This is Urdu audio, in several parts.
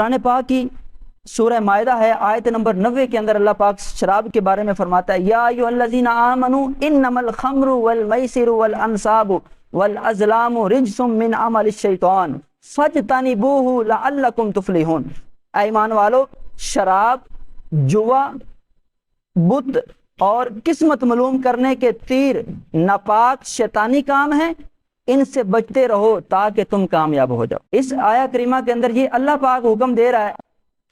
قرآن پاک کی سورہ مائدہ ہے آیت نمبر 90 کے اندر اللہ پاک شراب کے بارے میں فرماتا ہے یا ایھا الذین آمنوا انما الخمر والمیسر والانصاب والازلام رجس من عمل الشیطان فاجتنبوہ لعلکم تفلحون۔ اے ایمان والو، شراب، جوا، بت اور قسمت معلوم کرنے کے تیر ناپاک شیطانی کام ہیں، ان سے بچتے رہو تاکہ تم کامیاب ہو جاؤ۔ اس آیہ کریمہ کے اندر یہ اللہ پاک حکم دے رہا ہے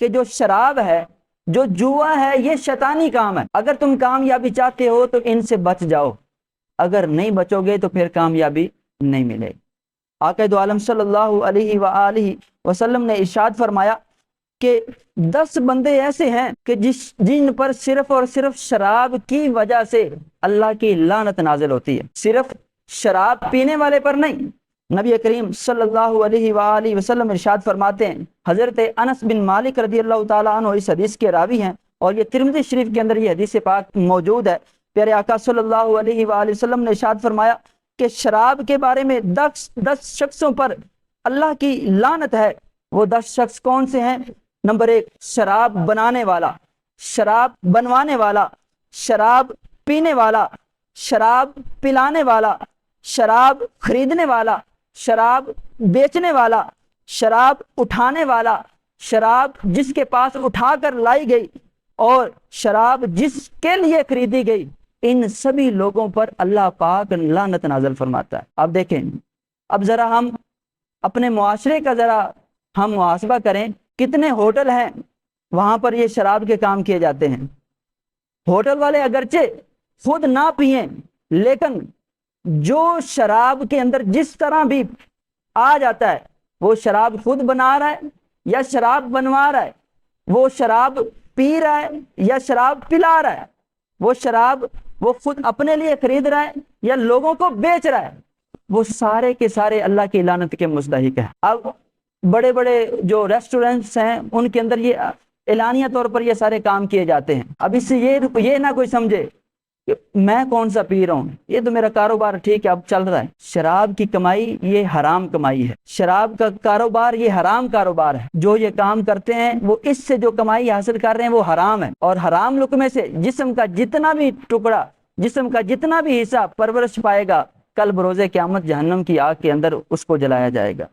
کہ جو شراب ہے، جو جوا ہے، یہ شیطانی کام ہے، اگر تم کامیابی چاہتے ہو تو ان سے بچ جاؤ، اگر نہیں بچو گے تو پھر کامیابی نہیں ملے گی۔ آقا دو عالم صلی اللہ علیہ وآلہ وسلم نے ارشاد فرمایا کہ 10 بندے ایسے ہیں کہ جن پر صرف اور صرف شراب کی وجہ سے اللہ کی لعنت نازل ہوتی ہے، صرف شراب پینے والے پر نہیں۔ نبی کریم صلی اللہ علیہ وآلہ وسلم ارشاد فرماتے ہیں، حضرت انس بن مالک رضی اللہ تعالیٰ عنہ اس حدیث کے راوی ہیں اور یہ ترمذی شریف کے اندر یہ حدیث پاک موجود ہے۔ پیارے آقا صلی اللہ علیہ وآلہ وسلم نے ارشاد فرمایا کہ شراب کے بارے میں 10 شخصوں پر اللہ کی لعنت ہے۔ وہ 10 شخص کون سے ہیں؟ نمبر 1، شراب بنانے والا، شراب بنوانے والا، شراب پینے والا، شراب پلانے والا، شراب خریدنے والا، شراب بیچنے والا، شراب اٹھانے والا، شراب جس کے پاس اٹھا کر لائی گئی اور شراب جس کے لیے خریدی گئی، ان سبھی لوگوں پر اللہ پاک لعنت نازل فرماتا ہے۔ اب دیکھیں، اب ذرا ہم اپنے معاشرے کا ذرا ہم محاسبہ کریں، کتنے ہوٹل ہیں وہاں پر یہ شراب کے کام کیے جاتے ہیں۔ ہوٹل والے اگرچہ خود نہ پئیں، لیکن جو شراب کے اندر جس طرح بھی آ جاتا ہے، وہ شراب خود بنا رہا ہے یا شراب بنوا رہا ہے، وہ شراب پی رہا ہے یا شراب پلا رہا ہے، وہ شراب وہ خود اپنے لیے خرید رہا ہے یا لوگوں کو بیچ رہا ہے، وہ سارے کے سارے اللہ کی لعنت کے مستحق ہیں۔ اب بڑے بڑے جو ریسٹورنٹس ہیں ان کے اندر یہ اعلانیہ طور پر یہ سارے کام کیے جاتے ہیں۔ اب اس سے یہ نہ کوئی سمجھے کہ میں کون سا پی رہا ہوں، یہ تو میرا کاروبار ٹھیک ہے اب چل رہا ہے۔ شراب کی کمائی یہ حرام کمائی ہے، شراب کا کاروبار یہ حرام کاروبار ہے۔ جو یہ کام کرتے ہیں وہ اس سے جو کمائی حاصل کر رہے ہیں وہ حرام ہے، اور حرام لقمے سے جسم کا جتنا بھی ٹکڑا، جسم کا جتنا بھی حصہ پرورش پائے گا، کل بروز قیامت جہنم کی آگ کے اندر اس کو جلایا جائے گا۔